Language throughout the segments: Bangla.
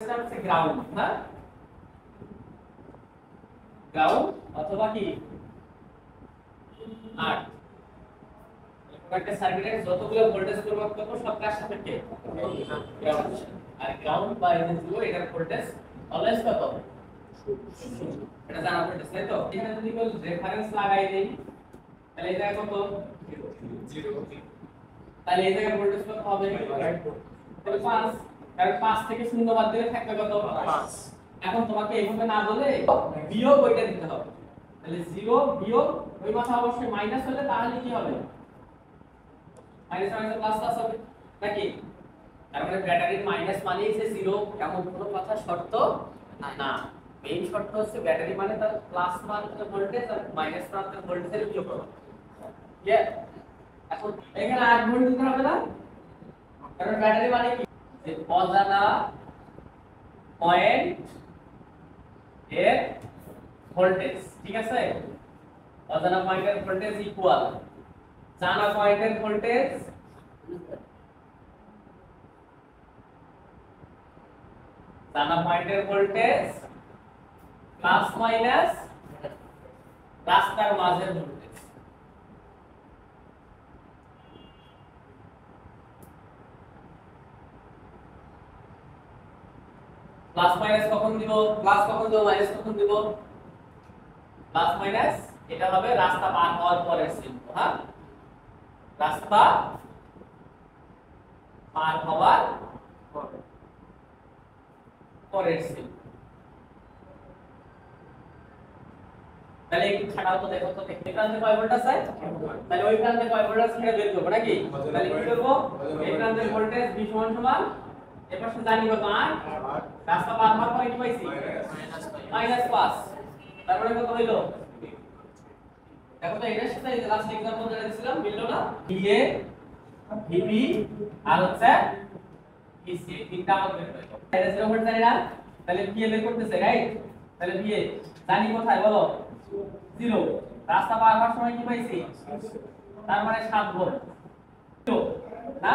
হচ্ছে গ্রাউন্ড, হ্যাঁ গ্রাউন্ড অথবা কি আর্থ। একটা সার্কিটের যতগুলো ভোল্টেজ পরিমাপ করব সব কার সাপেক্ষে গ্রাউন্ড। আর গ্রাউন্ড বা জিরো এটার ভোল্টেজ অলওয়েজ কত? এটা জানা ভোল্টেজ, তাই তো? এখানে যদি কেউ রেফারেন্স লাগাই দেই তাহলে এই জায়গায় কত? 0। তাহলে এই জায়গায় ভোল্টেজ কত হবে? 5। কারণ 5 থেকে 0 বাদ দিলে থাকবে কত? 5। এখন তোমাকে এইভাবে না বলে বিয়োগ ওইটা দিতে হবে। তাহলে 0 বিয়োগ ওই মাথা অবশ্যই মাইনাস হলে তাহলে কি হবে? মাইনাস মাইনাস প্লাস প্লাস হবে নাকি? তার মানে ব্যাটারির মাইনাস মানেই যে 0 এমন কোনো কথা শর্ত না। মেইন শর্ত হচ্ছে ব্যাটারি মানে তার প্লাস প্রান্তের ভোল্টেজ আর মাইনাস প্রান্তের ভোল্টেজের বিয়োগফল। ক্লিয়ার? এখন এখানে 8 ভোল্ট দিতে হবে না? কারণ ব্যাটারি মানে কি? যে অজানা পয়েন্ট এর ভোল্টেজ, ঠিক আছে? অজানা পয়েন্টের ভোল্টেজ ইকুয়াল জানা পয়েন্টের ভোল্টেজ জানা পয়েন্টের ভোল্টেজ প্লাস মাইনাস রাস্তার মাঝের ভোল্টেজ। প্লাস মাইনাস কখন দিব? প্লাস কখন দেব, মাইনাস কখন দিব? প্লাস মাইনাস এটা হবে রাস্তা পার হওয়ার পরের চিহ্ন, হ্যাঁ? রাস্তা পার হওয়ার পরের চিহ্ন। তাহলে একটু খাটাও তো, দেখো তো এই প্রান্তে কয় ভোল্ট আছে? তাহলে ওই প্রান্তে কয় ভোল্ট আছে সেটা বের করব নাকি? তাহলে কি করব? এই প্রান্তের ভোল্টেজ V সমান এর পাশে জানি কত? 8। রাস্তা পার হওয়ার পরে কি পাইছি? -5। তারপরে কত হইলো? দেখো তো এটার সাথে এই লাস্ট एग्जांपल যেটা দিছিলাম মিললো না? VA VB আর হচ্ছে VC তিনটা আমাদের বের করতে হবে। এটা 0 ভোল্ট জানি না, তাহলে VA বের করতেছে, রাইট? তাহলে VA জানি কোথায় বলো? 0। রাস্তা পার হওয়ার সময় কি পাইছি? তার মানে 7 ভোল্ট। না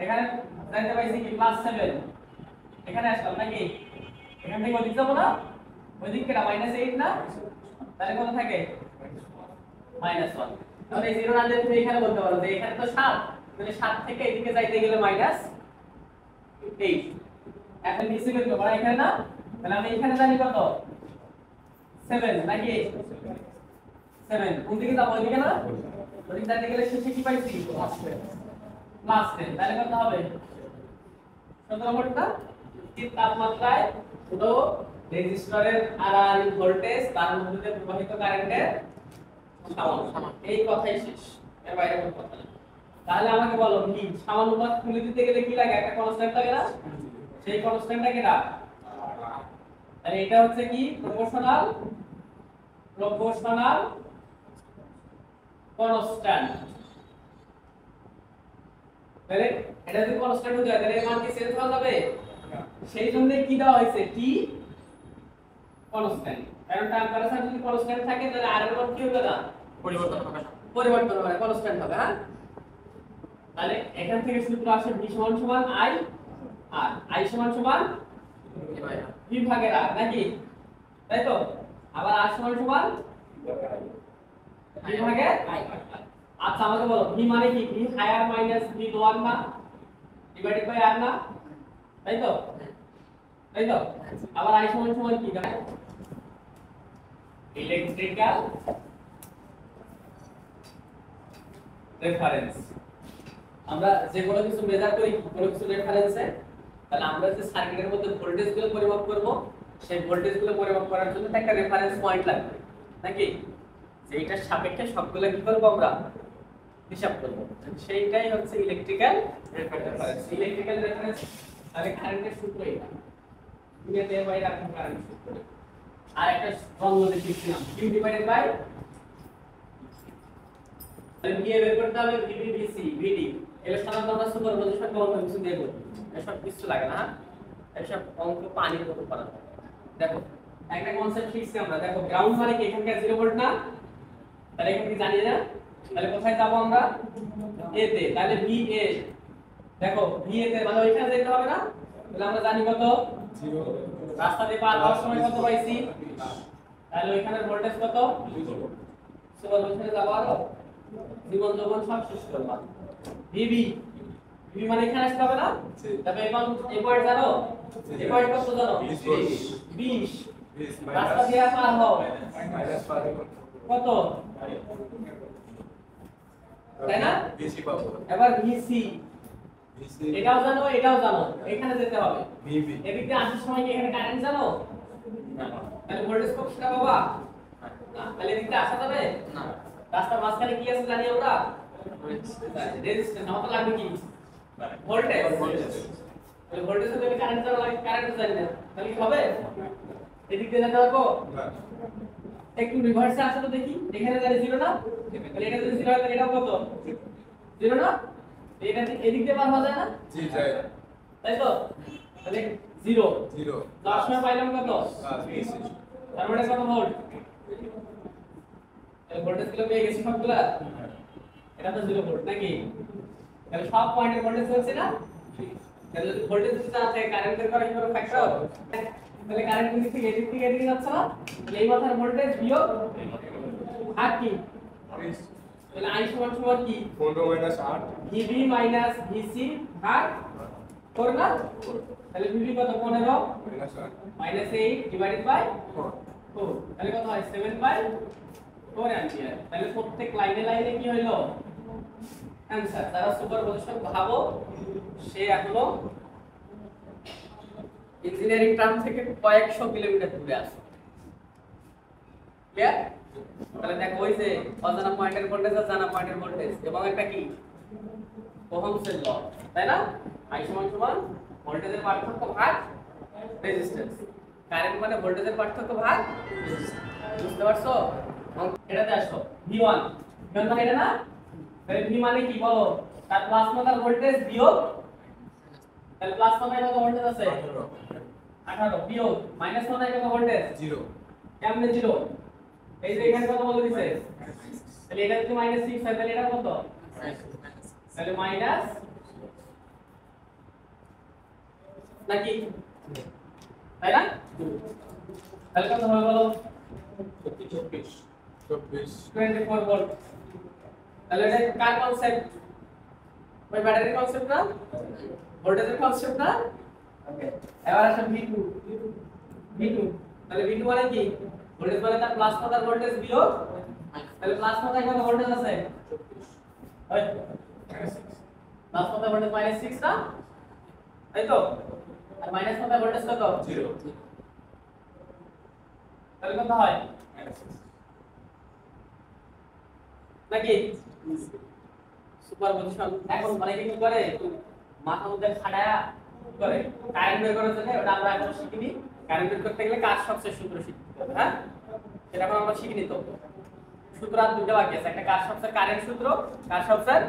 এখানে জানতে পাইছি কি +7। এখানে আসলাম নাকি? এখান থেকে ওদিক যাব না? ওদিক কেটা -8 না? তাহলে কত থাকে? -1। তাহলে এই 0 না দিয়ে তুমি এখানে বলতে পারো যে এখানে তো 7, তাহলে 7 থেকে এদিকে যাইতে গেলে -8। এখন নিচে বের করব না, এখানে না? তাহলে আমি এখানে জানি কত? 7 নাকি? 7 কোন দিকে যাব? ওইদিকে না? ওইদিকে যাইতে গেলে শেষে কি পাইছি? +10। তাহলে কত হবে? 17 ভোল্ট না? স্থির তাপমাত্রায় পুরো রেজিস্টরের আড়াআড়ি ভোল্টেজ তার মধ্যে দিয়ে প্রবাহিত কারেন্টের সমান। এই কথাই শেষ, এর বাইরে কোনো কথা নেই। তাহলে আমাকে বলো কি সমানুপাত খুলে দিতে গেলে কি লাগে? একটা কনস্ট্যান্ট লাগে না? সেই কনস্ট্যান্টটা কি? তাহলে এটা হচ্ছে কি প্রপোর্শনাল কনস্ট্যান্ট। তাহলে এটা যদি কনস্ট্যান্ট হয়ে যায় তাহলে এর মান কি চেঞ্জ হয়ে যাবে? সেই জন্য কি দেওয়া হয়েছে? টি কনস্ট্যান্ট। কারণ টেম্পারেচার যদি কনস্ট্যান্ট থাকে তাহলে আর এর মান কি হবে না? পরিবর্তন হবে, কনস্ট্যান্ট হবে, হ্যাঁ? তাহলে এখান থেকে সূত্র আসে V সমান I আর I সমান V ভাগের R নাকি? তাই তো? আবার R সমান V ভাগের I। আচ্ছা আমাকে বলো V মানে কি? V higher minus V lower না? ডিভাইডেড বাই R না? তাই তো? তাই তো? আবার I সমান কি জানেন? Electrical reference. আমরা যে কোনো কিছু মেজার করি কোনো কিছু রেফারেন্সে, তাহলে আমরা যে সার্কিটের মধ্যে ভোল্টেজগুলো পরিমাপ করব সেই ভোল্টেজগুলো পরিমাপ করার জন্য একটা রেফারেন্স পয়েন্ট লাগবে নাকি? যেটার সাপেক্ষে সবগুলো কি করব আমরা হিসাব করব, সেইটাই হচ্ছে ইলেকট্রিক্যাল রেফারেন্স। ইলেকট্রিক্যাল রেফারেন্স তাহলে কারেন্টের সূত্র এটা দুইতে বাই রাখুন কারেন্টের সূত্র। আর একটা দ্বন্দ্ব দেখিয়েছিলাম Q ডিভাইডেড বাই VA বের করতে হবে VB VC VD। এগুলো সাধারণত আমরা সুপারপজিশন কমন কিছু দিয়ে করি, এসব কিছু লাগে না, এসব অঙ্ক পানির মতো করা। দেখো একটা কনসেপ্ট শিখছি আমরা। দেখো গ্রাউন্ড মানে কি? এখানকার 0 ভোল্ট না? তাহলে এখান থেকে জানি না, তাহলে কোথায় যাব আমরা? A তে। তাহলে VA, দেখো VA তে মানে ওইখানে যেতে হবে না? তাহলে আমরা জানি কত 0 রাস্তা দিয়ে পার হওয়ার সময় কত পাইছি তাহলে ওইখানের ভোল্টেজ কত সুপার পজিশনে যাব আরো জীবন যৌবন সব শেষ করবা ভিভি ভিভি মানে এখানে আসতে হবে না তবে এই পয়েন্ট জানো এই পয়েন্ট কত জানো 20 রাস্তা দিয়ে পার হও কত তাই না বেশি পাবো এবার ভিসি এটাও জানো এখানে যেতে হবে ভিভি এদিক দিয়ে আসার সময় কি এখানে কারেন্ট জানো না তাহলে ভোল্টেজ কত সেটা বাবা না তাহলে এদিক দিয়ে আসা যাবে না রাস্তার মাঝখানে কি আছে জানি আমরা রেজিস্ট্যান্স আমাদের লাগবে কি ভোল্টেজ তাহলে ভোল্টেজ যদি কারেন্ট জানা লাগে কারেন্ট জানি না তাহলে কি হবে এদিক দিয়ে যেতে পারবো একটু রিভার্সে আসো তো দেখি এখানে জানি 0 না তাহলে এটা যদি 0 হয় তাহলে এটাও কত 0 না এটা এদিক দিয়ে পার হওয়া যায় না জি যায় তাই তো তাহলে 0 0 লাস্ট সময় পাইলাম কত তার মানে কত ভোল্ট তাহলে ভোল্টেজ গুলো পেয়ে গেছি সবগুলা এটা তো 0 ভোল্ট নাকি তাহলে সব পয়েন্টের ভোল্টেজ হচ্ছে না তাহলে যদি ভোল্টেজ যদি না থাকে কারেন্ট বের করা কি করে ফ্যাক্টর তাহলে কারেন্ট দিক থেকে এদিকে যাচ্ছে না তাহলে এই মাথার ভোল্টেজ বিয়োগ আর কি তাহলে I সমান কি 15 - 8 VB - VC ভাগ 4 না তাহলে VB কত 15 -8 ডিভাইডেড বাই 4 তাহলে কত হয় 7/4 অ্যাম্পিয়ার তাহলে প্রত্যেক লাইনে কি হইলো অ্যানসার যারা সুপারপজিশন ভাবো সে এখনো ইঞ্জিনিয়ারিং টার্ম থেকে কয়েকশো কিলোমিটার দূরে আছে ক্লিয়ার তাহলে দেখো ওই যে অজানা পয়েন্টের ভোল্টেজ আর জানা পয়েন্টের ভোল্টেজ এবং একটা কি ওহমসের ল তাই না I সমান ভোল্টেজের পার্থক্য ভাগ রেজিস্ট্যান্স কারেন্ট মানে ভোল্টেজের পার্থক্য ভাগ বুঝতে পারছো এটাতে আসো V1 মানে এটা না তাহলে V মানে কি বলো তার প্লাস মাথার ভোল্টেজ বিয়োগ তাহলে প্লাস মাথায় কত ভোল্টেজ আছে 18 বিয়োগ মাইনাস মাথায় কত ভোল্টেজ 0 কেমনে 0 এই যে এখানে কত বলে দিছে তাহলে এটা যদি -6 হয় তাহলে এটা কত তাহলে মাইনাস নাকি তাই না তাহলে কত হবে বলো 24 ভোল্ট তাহলে এটা কার কনসেপ্ট ওই ব্যাটারির কনসেপ্ট না ভোল্টেজের কনসেপ্ট না ওকে এবার আসো V2 তাহলে V2 মানে কি ভোল্টেজ মানে তার প্লাস মাথার ভোল্টেজ বিয়োগ তাহলে প্লাস মাথায় কত ভোল্টেজ আছে ওই প্লাস মাথায় ভোল্টেজ -6 না তাই তো আর মাইনাস মাথায় ভোল্টেজ কত 0 তাহলে কত হয় নাকি সুপারপজিশন এখন মানে কি করে মাথা মধ্যে খাটায়া করে কারেন্ট বের করার জন্য ওটা আমরা এখন শিখিনি কারেন্ট বের করতে গেলে কার সবচেয়ে সূত্র শিখতে হবে হ্যাঁ সেটা এখন আমরা শিখিনি তো সূত্র আর দুটো বাকি আছে একটা কার সবচেয়ে কারেন্ট সূত্র কার সবচেয়ে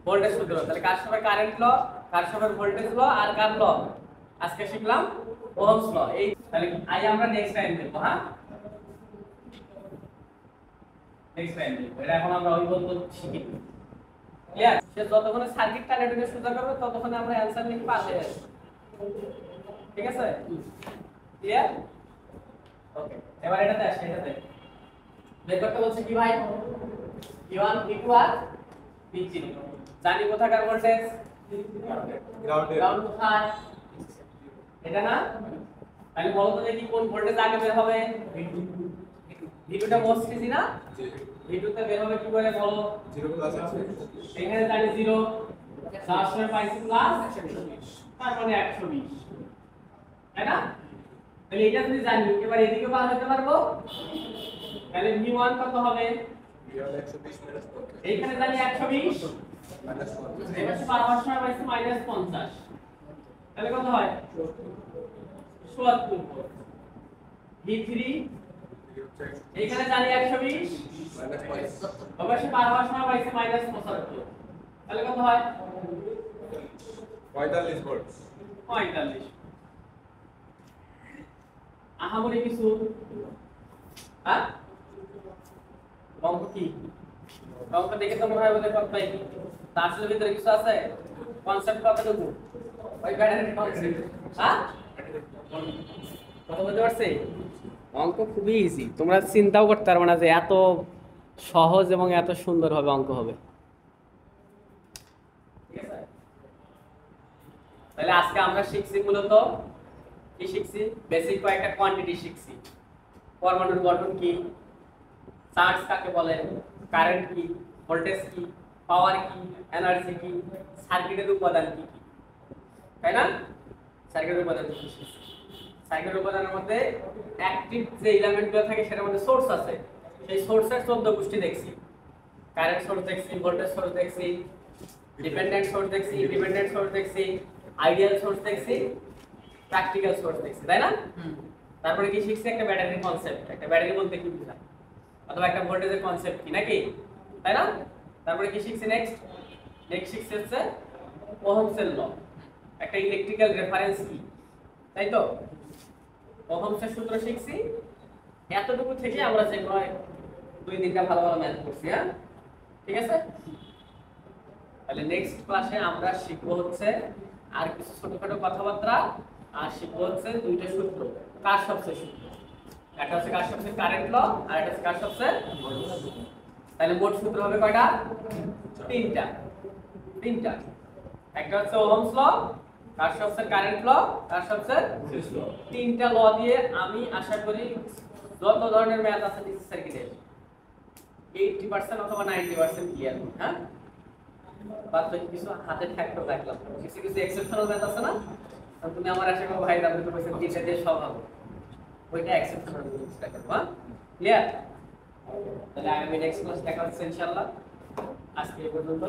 ভোল্টেজ সূত্র তাহলে কার সবচেয়ে কারেন্ট ল কার সবচেয়ে ভোল্টেজ ল আর কার ল আজকে শিখলাম ওহমস ল এই তাহলে আই আমরা নেক্সট টাইম দেখব হ্যাঁ নেক্সট টাইম দেখব এটা এখন আমরা ওই বলতে শিখি ক্লিয়ার সে যতক্ষণ সার্কিট কানেক্টকে সোজা করবে ততক্ষণ আমরা অ্যানসার লিখে পাশে আসব ঠিক আছে ক্লিয়ার ওকে এবার এটাতে আসি এটাতে বের করতে বলছে কি ভাই V1 V2 আর V3 জানি কোথাকার ভোল্টেজ গ্রাউন্ড কোথায় এটা না তাহলে বলো তো দেখি কোন ভোল্টেজ আগে বের হবে V2 টা মোস্ট ইজি না V2 তে বের হবে কি করে বলো 0 প্লাস আছে এখানে জানি 0 যার সময় পাইছি প্লাস তার মানে 120 তাই না তাহলে এটা যদি জানি এবার এদিকে পার হতে পারবো তাহলে V1 কত হবে এইখানে জানি 120 এবার পার হওয়ার সময় পাইছি -50 তাহলে কত হয় 77 V3 এইখানে জানি 120 অবশ্যই পার হওয়ার সময় পাইছি -75 তাহলে কত হয় 45 ভোল্ট 45 আহামরি কিছু হ্যাঁ অঙ্ক কি অঙ্ক দেখে তো মনে হয় ওদের কথাই কি তার ভিতরে কিছু আছে কনসেপ্ট কতটুকু ওই ব্যাটারির কনসেপ্ট হ্যাঁ কথা বলতে পারছি? অঙ্ক খুবই ইজি, তোমরা চিন্তাও করতে পারবে না যে এত সহজ এবং এত সুন্দরভাবে অঙ্ক হবে। ঠিক আছে, তাহলে আজকে আমরা শিখছি মূলত কি শিখছি, বেসিক কয়েকটা কোয়ান্টিটি শিখছি। পরমাণুর গঠন কি, চার্জ কাকে বলে, কারেন্ট কি, ভোল্টেজ কি, পাওয়ার কি, এনার্জি কি, সার্কিটের উপাদান কি কি, তাই না? সার্কিটের উপাদান কি শিখছি। সার্কিটের উপাদানের মধ্যে অ্যাক্টিভ যে এলিমেন্টগুলো থাকে সেটার মধ্যে সোর্স আছে, সেই সোর্সের 14 গোষ্ঠী দেখছি। কারেন্ট সোর্স দেখছি, ভোল্টেজ সোর্স দেখছি, ডিপেন্ডেন্ট সোর্স দেখছি, ইন্ডিপেন্ডেন্ট সোর্স দেখছি, আইডিয়াল সোর্স দেখছি, প্র্যাকটিক্যাল সোর্স দেখছি, তাই না? তারপরে কি শিখছি, একটা ব্যাটারির কনসেপ্ট, একটা ব্যাটারি বলতে কি বোঝায়, অথবা একটা ভোল্টেজের কনসেপ্ট কি, নাকি? তাই না? তারপরে কি শিখছি নেক্সট শিখছি হচ্ছে ওহমসের ল, একটা ইলেকট্রিক্যাল রেফারেন্স কি, তাই তো? ওহমসের সূত্র শিখছি। এতটুকু থেকে আমরা যে নয় 2-3টা ভালো ভালো ম্যাথ করছি। হ্যাঁ, ঠিক আছে। তাহলে নেক্সট ক্লাসে আমরা শিখব হচ্ছে আর কিছু ছোটখাটো কথাবার্তা, আর শিখব হচ্ছে 2টা সূত্র, কারশফের সূত্র। একটা হচ্ছে কারশফের কারেন্ট ল, আর একটা হচ্ছে কারশফের ভোল্টেজ ল। তাহলে মোট সূত্র হবে কয়টা? 3টা। একটা হচ্ছে Ohm's law, কারশফের current law, কারশফের voltage law. 3টা ল দিয়ে আমি আশা করি যত ধরনের ম্যাথ আছে ডিসি সার্কিটের 80% অথবা 90% ক্লিয়ার। হ্যাঁ, বাদ বাকি কিছু হাতে ফ্যাক্টর রাখলাম, কিছু কিছু এক্সেপশনাল ম্যাথ আছে না, তুমি আমার আশা করো ভাই আপনি তো বলছেন তিনটা দিয়ে সব হবে, ওইটা এক্সেপশনাল জিনিসটা করব। হ্যাঁ, ক্লিয়ার? তাহলে আগামী নেক্সট ক্লাস দেখা হচ্ছে ইনশাআল্লাহ। আজকে এই পর্যন্ত।